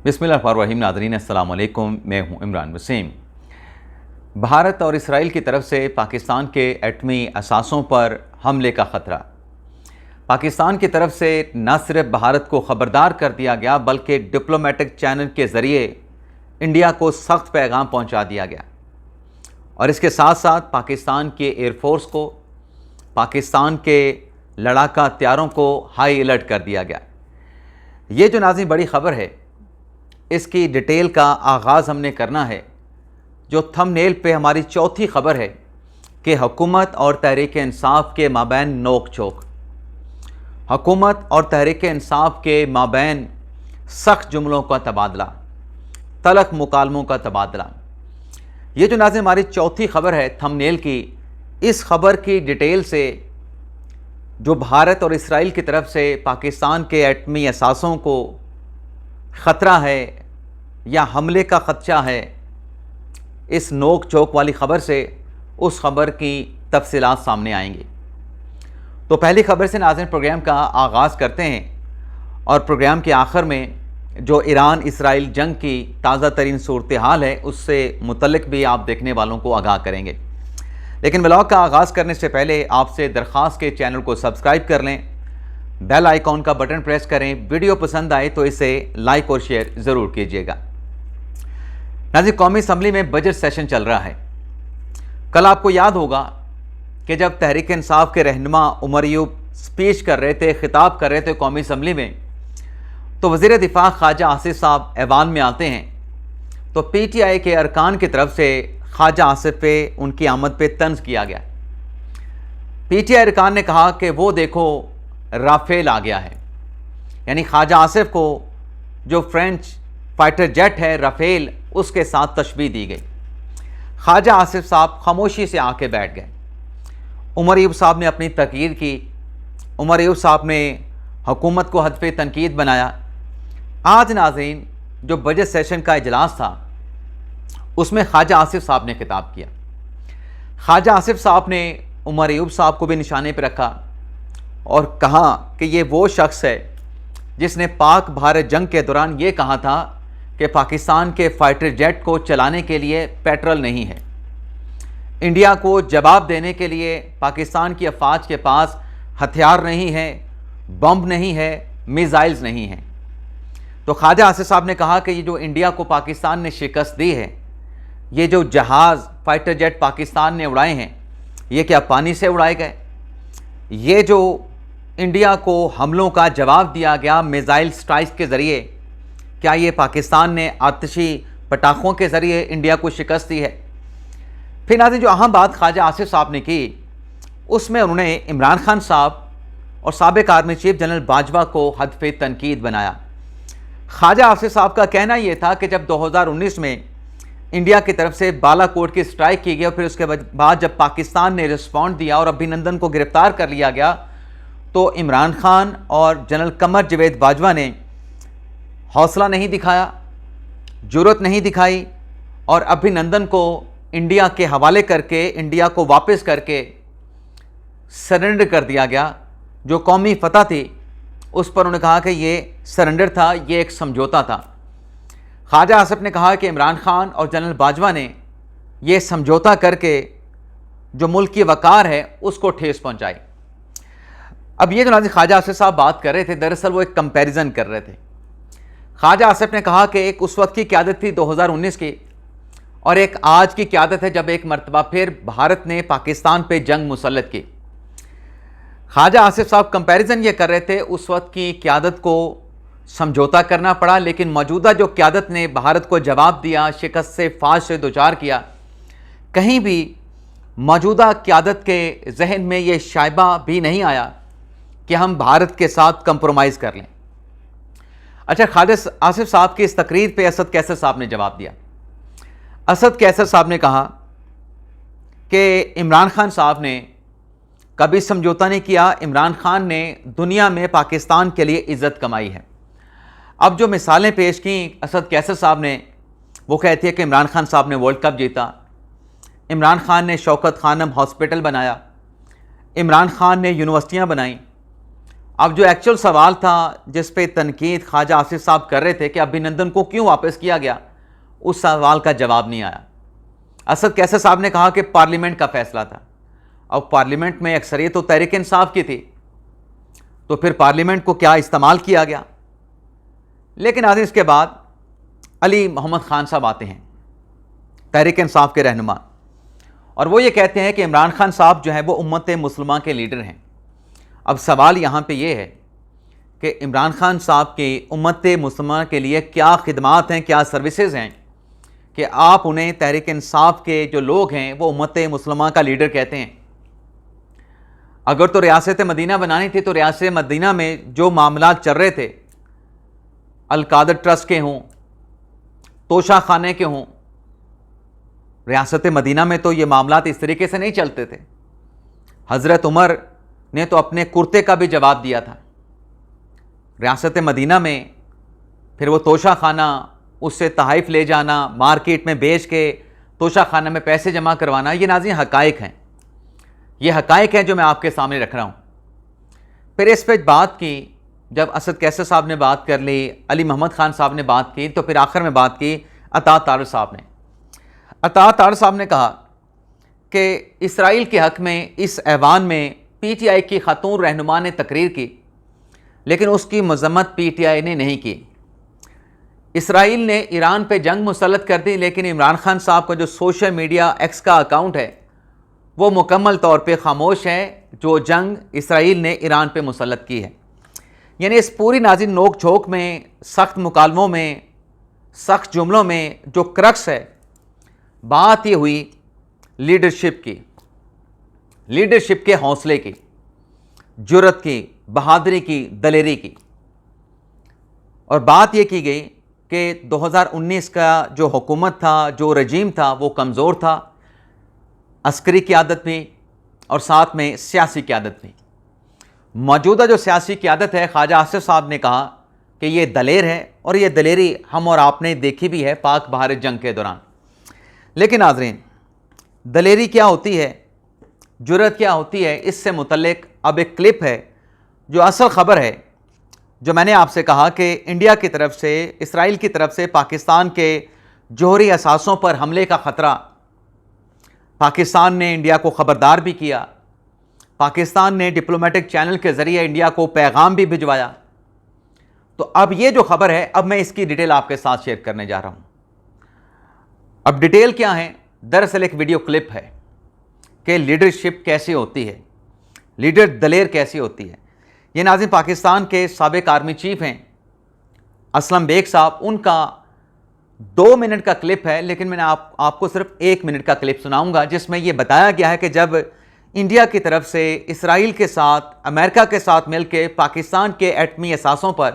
बिस्मिल्लाहिर्रहमानिर्रहीम। नाज़रीन अस्सलाम वालेकुम, मैं हूं इमरान वसीम। भारत और इसराइल की तरफ से पाकिस्तान के एटमी असासों पर हमले का ख़तरा। पाकिस्तान की तरफ से न सिर्फ भारत को ख़बरदार कर दिया गया बल्कि डिप्लोमेटिक चैनल के ज़रिए इंडिया को सख्त पैगाम पहुंचा दिया गया और इसके साथ साथ पाकिस्तान के एयरफोर्स को, पाकिस्तान के लड़ाका हथियारों को हाई अलर्ट कर दिया गया। ये जो नाज़रीन बड़ी ख़बर है, इसकी डिटेल का आगाज़ हमने करना है। जो थंबनेल पे हमारी चौथी ख़बर है कि हुकूमत और तहरीक इंसाफ के माबैन नोक झोंक। हुकूमत और तहरीक इंसाफ के माबैन सख्त जुमलों का तबादला, तलख मुकालमों का तबादला। ये जो नाज़रीन हमारी चौथी ख़बर है थंबनेल की, इस ख़बर की डिटेल से जो भारत और इसराइल की तरफ से पाकिस्तान के एटमी असासों को ख़तरा है या हमले का ख़दशा है, इस नोक झोंक वाली ख़बर से उस ख़बर की तफसीलात सामने आएंगी। तो पहली ख़बर से नाज़रीन प्रोग्राम का आगाज़ करते हैं और प्रोग्राम के आखिर में जो ईरान इसराइल जंग की ताज़ा तरीन सूरत हाल है उससे मुतल्लिक़ भी आप देखने वालों को आगाह करेंगे। लेकिन व्लॉग का आगाज़ करने से पहले आपसे दरख्वास्त के चैनल को सब्सक्राइब कर लें, बेल आइकॉन का बटन प्रेस करें, वीडियो पसंद आए तो इसे लाइक और शेयर ज़रूर कीजिएगा। नाज़रीन, कौमी असम्बली में बजट सेशन चल रहा है। कल आपको याद होगा कि जब तहरीक इंसाफ के रहनुमा उमर अयूब स्पीच कर रहे थे, ख़िताब कर रहे थे कौमी असम्बली में, तो वज़ीर दिफ़ा ख्वाजा आसिफ साहब ऐवान में आते हैं तो PTI के अरकान की तरफ से ख्वाजा आसिफ पे उनकी आमद पे तंज किया गया। PTI अरकान ने कहा कि वो देखो राफेल आ गया है, यानी ख्वाजा आसिफ को जो फ्रेंच फाइटर जेट है राफेल, उसके साथ तशबीह दी गई। ख्वाजा आसिफ साहब खामोशी से आके बैठ गए। उमर अयूब साहब ने अपनी तकीद की, उमर अयूब साहब ने हुकूमत को हदफ़े तनकीद बनाया। आज नाज़रीन जो बजट सेशन का इजलास था उसमें ख्वाजा आसिफ साहब ने खिताब किया। ख्वाजा आसिफ साहब ने उमर अयूब साहब को भी निशाने पर रखा और कहा कि ये वो शख्स है जिसने पाक भारत जंग के दौरान ये कहा था कि पाकिस्तान के फाइटर जेट को चलाने के लिए पेट्रोल नहीं है, इंडिया को जवाब देने के लिए पाकिस्तान की अफवाज के पास हथियार नहीं है, बम नहीं है, मिसाइल्स नहीं हैं। तो ख्वाजा आसिफ साहब ने कहा कि ये जो इंडिया को पाकिस्तान ने शिकस्त दी है, ये जो जहाज़ फाइटर जेट पाकिस्तान ने उड़ाए हैं, ये क्या पानी से उड़ाए गए? ये जो इंडिया को हमलों का जवाब दिया गया मिसाइल स्ट्राइक्स के ज़रिए, क्या ये पाकिस्तान ने आतिशी पटाखों के ज़रिए इंडिया को शिकस्त दी है? फिर नाज़रीन जो अहम बात ख्वाजा आसिफ साहब ने की, उसमें उन्होंने इमरान खान साहब और साबिक आर्मी चीफ जनरल बाजवा को हदफ़े तनकीद बनाया। ख्वाजा आसिफ साहब का कहना यह था कि जब 2019 में इंडिया की तरफ से बालाकोट की स्ट्राइक की गई और फिर उसके बाद जब पाकिस्तान ने रिस्पॉन्ड दिया और अभिनंदन को गिरफ्तार कर लिया गया, तो इमरान खान और जनरल कमर जवेद बाजवा ने हौसला नहीं दिखाया, जुर्रत नहीं दिखाई और अभिनंदन को इंडिया के हवाले करके, इंडिया को वापस करके सरेंडर कर दिया गया। जो कौमी फतह थी उस पर उन्होंने कहा कि ये सरेंडर था, ये एक समझौता था। ख्वाजा आसिफ ने कहा कि इमरान खान और जनरल बाजवा ने ये समझौता करके जो मुल्क की वक़ार है उसको ठेस पहुंचाई। अब ये जो नाज़रीन ख्वाजा आसिफ साहब बात कर रहे थे, दरअसल वो एक कंपैरिजन कर रहे थे। ख्वाजा आसिफ ने कहा कि एक उस वक्त की क़यादत थी 2019 की और एक आज की क़यादत है जब एक मरतबा फिर भारत ने पाकिस्तान पे जंग मुसल्लत की। ख्वाजा आसिफ साहब कंपैरिजन ये कर रहे थे, उस वक्त की क़यादत को समझौता करना पड़ा, लेकिन मौजूदा जो क़यादत ने भारत को जवाब दिया, शिकस्त से फाश से दोचार किया, कहीं भी मौजूदा क़यादत के जहन में ये शायबा भी नहीं आया कि हम भारत के साथ कंप्रोमाइज़ कर लें। अच्छा, ख्वाजा आसिफ साहब की इस तकरीर पे असद कैसर साहब ने जवाब दिया। असद कैसर साहब ने कहा कि इमरान खान साहब ने कभी समझौता नहीं किया, इमरान खान ने दुनिया में पाकिस्तान के लिए इज़्ज़त कमाई है। अब जो मिसालें पेश की असद कैसर साहब ने, वो कहती है कि इमरान खान साहब ने वर्ल्ड कप जीता, इमरान खान ने शौकत खानम हॉस्पिटल बनाया, इमरान खान ने यूनिवर्सिटियाँ बनाई। अब जो एक्चुअल सवाल था जिस पे तनकीद ख्वाजा आसिफ साहब कर रहे थे कि अभिनंदन को क्यों वापस किया गया, उस सवाल का जवाब नहीं आया। असद कैसर साहब ने कहा कि पार्लियामेंट का फैसला था। अब पार्लियामेंट में अक्सरियत तो तहरीक इंसाफ की थी, तो फिर पार्लियामेंट को क्या इस्तेमाल किया गया। लेकिन आज इसके बाद अली मोहम्मद खान साहब आते हैं, तहरीक इंसाफ के रहनुमा, और वो ये कहते हैं कि इमरान खान साहब जो है वो उम्मत मुसलमान के लीडर हैं। अब सवाल यहाँ पे ये है कि इमरान खान साहब की उम्मत मुसलमान के लिए क्या खिदमात हैं, क्या सर्विसेज हैं कि आप उन्हें तहरीक इंसाफ के जो लोग हैं वो उम्मत मुसलमान का लीडर कहते हैं। अगर तो रियासत मदीना बनानी थी तो रियासत मदीना में जो मामला चल रहे थे, अल-कादर ट्रस्ट के हों, तोशा खाने के हों, रियासत मदीना में तो ये मामलात इस तरीके से नहीं चलते थे। हज़रत उमर ने तो अपने कुर्ते का भी जवाब दिया था रियासत मदीना में। फिर वो तोशा खाना, उससे तहाइफ ले जाना, मार्केट में बेच के तोशा खाना में पैसे जमा करवाना, ये नाज़रीन हक़ाइक़ हैं, ये हक़ाइक़ हैं जो मैं आपके सामने रख रहा हूँ। फिर इस पर बात की, जब असद कैसर साहब ने बात कर ली, अली मोहम्मद खान साहब ने बात की, तो फिर आखिर में बात की अता तारड़ साहब ने। अता तारड़ साहब ने कहा कि इसराइल के हक़ में इस ऐवान में PTI की खातून रहनुमा ने तकरीर की, लेकिन उसकी मज़म्मत PTI ने नहीं की। इसराइल ने ईरान पे जंग मुसल्लत कर दी, लेकिन इमरान खान साहब का जो सोशल मीडिया एक्स का अकाउंट है वो मुकम्मल तौर पे खामोश है, जो जंग इसराइल ने ईरान पे मुसल्लत की है। यानी इस पूरी नाज़रीन नोक झोंक में, सख्त मुकालमों में, सख्त जुमलों में जो क्रक्स है, बात ये हुई लीडरशिप की, लीडरशिप के हौसले की, जुर्रत की, बहादुरी की, दलेरी की। और बात यह की गई कि 2019 का जो हुकूमत था, जो रजीम था, वो कमज़ोर था, अस्करी क़यादत भी और साथ में सियासी क़यादत भी। मौजूदा जो सियासी क़यादत है, ख्वाजा आसिफ साहब ने कहा कि ये दलेर है, और ये दलेरी हम और आपने देखी भी है पाक भारत जंग के दौरान। लेकिन नाज़रीन, दलेरी क्या होती है, जुर्रत क्या होती है, इससे मुतल्लिक अब एक क्लिप है जो असल ख़बर है, जो मैंने आपसे कहा कि इंडिया की तरफ से, इसराइल की तरफ से पाकिस्तान के जोहरी असासों पर हमले का ख़तरा। पाकिस्तान ने इंडिया को ख़बरदार भी किया, पाकिस्तान ने डिप्लोमेटिक चैनल के ज़रिए इंडिया को पैगाम भी भिजवाया। तो अब ये जो ख़बर है, अब मैं इसकी डिटेल आपके साथ शेयर करने जा रहा हूँ। अब डिटेल क्या है, दरअसल एक वीडियो क्लिप है कि लीडरशिप कैसे होती है, लीडर दलेर कैसी होती है। ये नाज़रीन पाकिस्तान के साबिक आर्मी चीफ हैं असलम बेग साहब, उनका 2 मिनट का क्लिप है, लेकिन मैंने आपको सिर्फ 1 मिनट का क्लिप सुनाऊंगा, जिसमें यह बताया गया है कि जब इंडिया की तरफ से इसराइल के साथ, अमेरिका के साथ मिलकर पाकिस्तान के एटमी असासों पर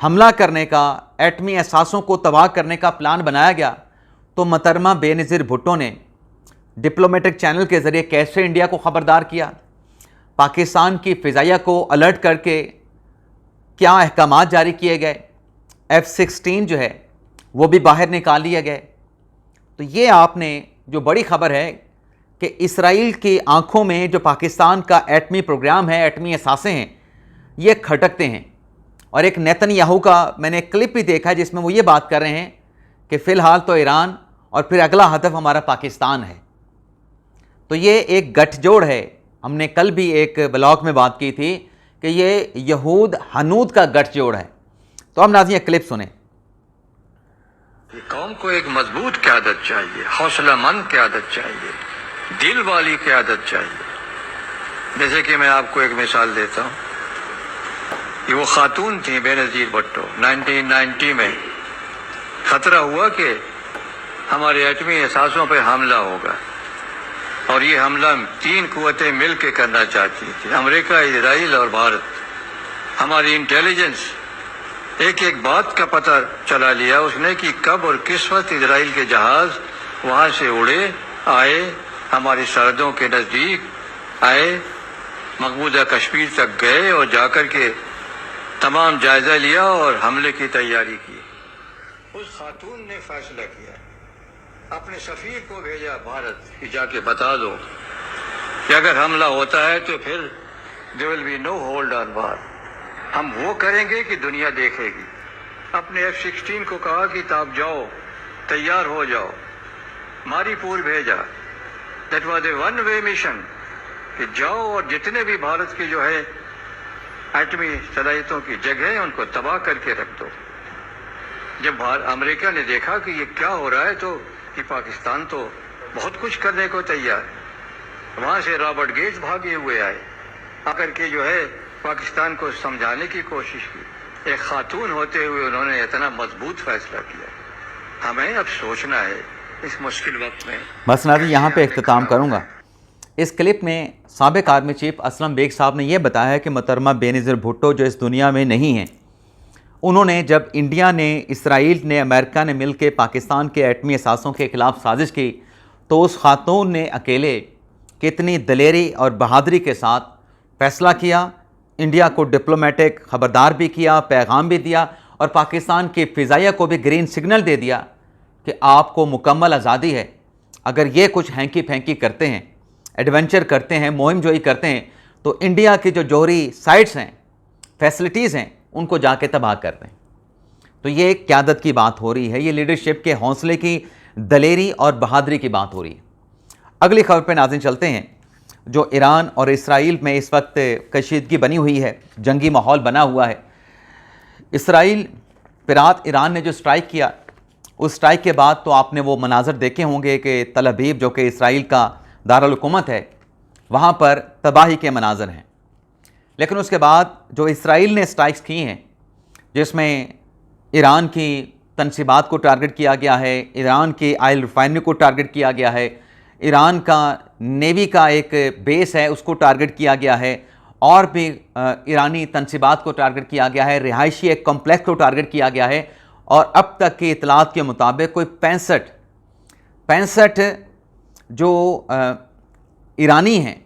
हमला करने का, एटमी असासों को तबाह करने का प्लान बनाया गया, तो मोहतरमा बेनज़ीर भुट्टो ने डिप्लोमेटिक चैनल के ज़रिए कैसे इंडिया को ख़बरदार किया, पाकिस्तान की फ़िज़ाइया को अलर्ट करके क्या अहकामात जारी किए गए, F-16 जो है वो भी बाहर निकाल लिए गए। तो ये आपने जो बड़ी ख़बर है कि इसराइल की आंखों में जो पाकिस्तान का एटमी प्रोग्राम है, एटमी असासे हैं, ये खटकते हैं। और एक नेतन्याहू का मैंने एक क्लिप भी देखा है जिसमें वो ये बात कर रहे हैं कि फ़िलहाल तो ईरान और फिर अगला हदफ हमारा पाकिस्तान है। तो ये एक गठजोड़ है। हमने कल भी एक ब्लॉग में बात की थी कि ये यहूद हनूद का गठजोड़ है। तो हम नाज़रीन क्लिप सुने। कौम को एक मजबूत क़यादत चाहिए, हौसलामंद क़यादत चाहिए, दिल वाली क़यादत चाहिए। जैसे कि मैं आपको एक मिसाल देता हूँ, ये वो खातून थी बेनज़ीर भुट्टो। 1990 में खतरा हुआ कि हमारे एटमी असासों पर हमला होगा, और ये हमला 3 कुव्वतें मिल के करना चाहती थी, अमेरिका, इजराइल और भारत। हमारी इंटेलिजेंस एक एक बात का पता चला लिया उसने कि कब और किस वक्त इजराइल के जहाज वहाँ से उड़े, आए, हमारी सरहदों के नज़दीक आए, मकबूजा कश्मीर तक गए और जाकर के तमाम जायज़ा लिया और हमले की तैयारी की। उस खातून ने फैसला किया, अपने सफ़ीर को भेजा भारत कि जाके बता दो कि अगर हमला होता है तो फिर there will be no hold on war. हम वो करेंगे कि दुनिया देखेगी। अपने F-16 को कहा कि आप जाओ, तैयार हो जाओ, मारीपुर भेजा। That was a one way mission कि जाओ और जितने भी भारत की जो है एटमी सलाहियतों की जगह है उनको तबाह करके रख दो। जब अमेरिका ने देखा कि ये क्या हो रहा है तो कि पाकिस्तान तो बहुत कुछ करने को तैयार है, वहां से रॉबर्ट गेट्स भागे हुए आए, आकर के जो है पाकिस्तान को समझाने की कोशिश की। एक खातून होते हुए उन्होंने इतना मजबूत फैसला किया। हमें अब सोचना है इस मुश्किल वक्त में। बस नाज़रीन, यहाँ पे इख्तिताम करूँगा। इस क्लिप में साबिक आर्मी चीफ असलम बेग साहब ने यह बताया है कि मोहतरमा बेनज़ीर भुट्टो जो इस दुनिया में नहीं हैं, उन्होंने जब इंडिया ने, इसराइल ने, अमेरिका ने मिलकर पाकिस्तान के एटमी असासों के ख़िलाफ़ साजिश की तो उस खातून ने अकेले कितनी दलेरी और बहादुरी के साथ फ़ैसला किया, इंडिया को डिप्लोमेटिक ख़बरदार भी किया, पैगाम भी दिया और पाकिस्तान की फ़िज़ाइया को भी ग्रीन सिग्नल दे दिया कि आपको मुकम्मल आज़ादी है। अगर ये कुछ हैंकी फैंकी करते हैं, एडवेंचर करते हैं, मुहिम जोई करते हैं तो इंडिया की जो जौहरी साइट्स हैं, फैसिलिटीज़ हैं, उनको जाके तबाह कर दें। तो ये एक क़यादत की बात हो रही है, ये लीडरशिप के हौसले की, दलेरी और बहादुरी की बात हो रही है। अगली खबर पे नाज़रीन चलते हैं। जो ईरान और इसराइल में इस वक्त कशीदगी बनी हुई है, जंगी माहौल बना हुआ है। इसराइल पे रात ईरान ने जो स्ट्राइक किया, उस स्ट्राइक के बाद तो आपने वो मनाजर देखे होंगे कि तल अवीव जो कि इसराइल का दारुल हुकूमत है, वहाँ पर तबाही के मनाजर हैं। लेकिन उसके बाद जो इसराइल ने स्ट्राइक्स की हैं, जिसमें ईरान की तनसीबात को टारगेट किया गया है, ईरान की ऑयल रिफाइनरी को टारगेट किया गया है, ईरान का नेवी का एक बेस है उसको टारगेट किया गया है, और भी ईरानी तनसीबात को टारगेट किया गया है, रिहायशी एक कॉम्प्लेक्स को टारगेट किया गया है। और अब तक की इतलात के मुताबिक कोई 65 जो ईरानी हैं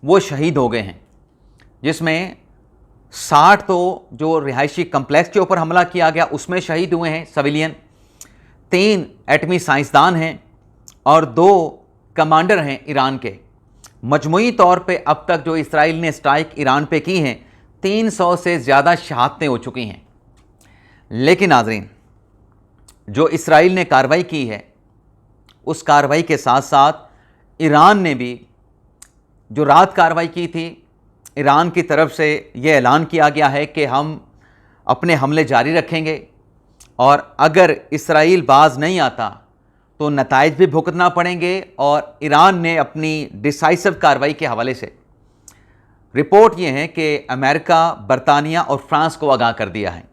वो शहीद हो गए हैं, जिसमें 60 तो जो रिहायशी कम्प्लेक्स के ऊपर हमला किया गया उसमें शहीद हुए हैं सिविलियन, 3 एटमी साइंसदान हैं और 2 कमांडर हैं ईरान के। मजमूई तौर पे अब तक जो इसराइल ने स्ट्राइक ईरान पे की हैं, 300 से ज़्यादा शहादतें हो चुकी हैं। लेकिन नाज़रीन, जो इसराइल ने कार्रवाई की है, उस कार्रवाई के साथ साथ ईरान ने भी जो रात कार्रवाई की थी, ईरान की तरफ से ये ऐलान किया गया है कि हम अपने हमले जारी रखेंगे और अगर इसराइल बाज नहीं आता तो नताइज भी भुगतना पड़ेंगे। और ईरान ने अपनी डिसाइसिव कार्रवाई के हवाले से रिपोर्ट ये है कि अमेरिका, बरतानिया और फ्रांस को आगाह कर दिया है।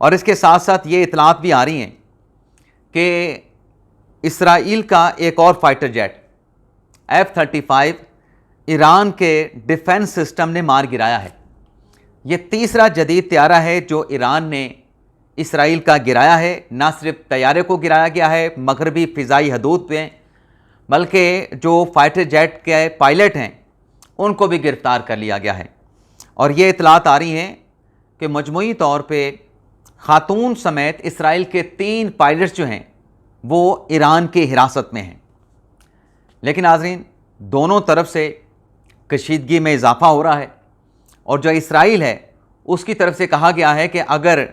और इसके साथ साथ ये इतलात भी आ रही हैं कि इसराइल का एक और फाइटर जेट F-35 ईरान के डिफेंस सिस्टम ने मार गिराया है। ये तीसरा जदीद तैयारा है जो ईरान ने इसराइल का गिराया है। ना सिर्फ तैयारे को गिराया गया है मगरबी फ़िज़ाई हदूद में, बल्कि जो फाइटर जेट के पायलट हैं उनको भी गिरफ़्तार कर लिया गया है। और ये इतलात आ रही हैं कि मजमूई तौर पे खातून समेत इसराइल के 3 पायलट्स जो हैं वो ईरान की हिरासत में हैं। लेकिन नाज़रीन, दोनों तरफ से कशीदगी में इजाफ़ा हो रहा है और जो इसराइल है उसकी तरफ से कहा गया है कि अगर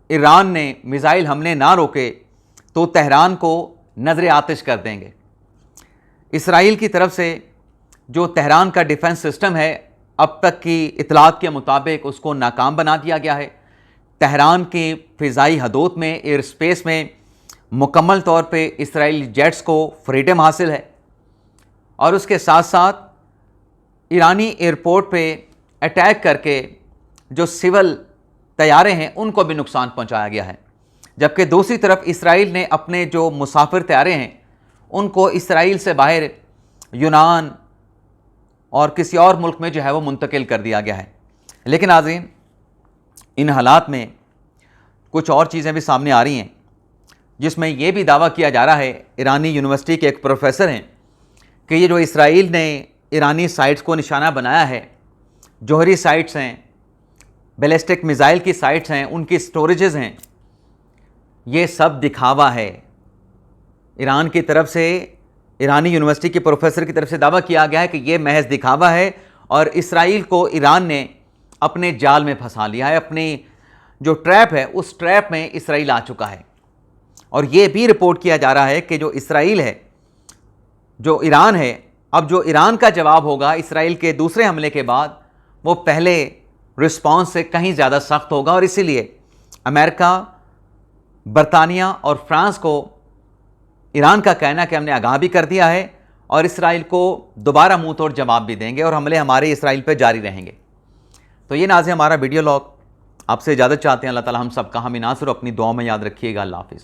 ईरान ने मिसाइल हमले ना रोके तो तेहरान को नज़र आतिश कर देंगे। इसराइल की तरफ से जो तेहरान का डिफेंस सिस्टम है, अब तक की इतलात के मुताबिक उसको नाकाम बना दिया गया है। तेहरान की फ़िज़ाई हदूद में, एयर स्पेस में मुकम्मल तौर पे इसराइली जेट्स को फ्रीडम हासिल है। और उसके साथ साथ ईरानी एयरपोर्ट पे अटैक करके जो सिविल तैयारे हैं उनको भी नुकसान पहुंचाया गया है। जबकि दूसरी तरफ इसराइल ने अपने जो मुसाफिर तैयारे हैं उनको इसराइल से बाहर यूनान और किसी और मुल्क में जो है वो मुंतकिल कर दिया गया है। लेकिन नाज़रीन, इन हालात में कुछ और चीज़ें भी सामने आ रही हैं, जिसमें यह भी दावा किया जा रहा है, ईरानी यूनिवर्सिटी के एक प्रोफेसर हैं, कि ये जो इसराइल ने ईरानी साइट्स को निशाना बनाया है, जौहरी साइट्स हैं, बैलिस्टिक मिसाइल की साइट्स हैं, उनकी स्टोरेजेस हैं, ये सब दिखावा है। ईरान की तरफ से, ईरानी यूनिवर्सिटी के प्रोफेसर की तरफ से दावा किया गया है कि ये महज दिखावा है और इसराइल को ईरान ने अपने जाल में फंसा लिया है। अपनी जो ट्रैप है उस ट्रैप में इसराइल आ चुका है। और ये भी रिपोर्ट किया जा रहा है कि जो इसराइल है, जो ईरान है, अब जो ईरान का जवाब होगा इसराइल के दूसरे हमले के बाद, वो पहले रिस्पॉन्स से कहीं ज़्यादा सख्त होगा। और इसीलिए अमेरिका, बरतानिया और फ्रांस को ईरान का कहना कि हमने आगाह भी कर दिया है और इसराइल को दोबारा मुंह तोड़ जवाब भी देंगे और हमले हमारे इसराइल पर जारी रहेंगे। तो ये नाज़रीन हमारा वीडियो लॉग। आपसे इजाज़त चाहते हैं। अल्लाह ताला हम सब का हामी नासर अपनी दुआ में याद रखिएगा। अल्लाह हाफिज़।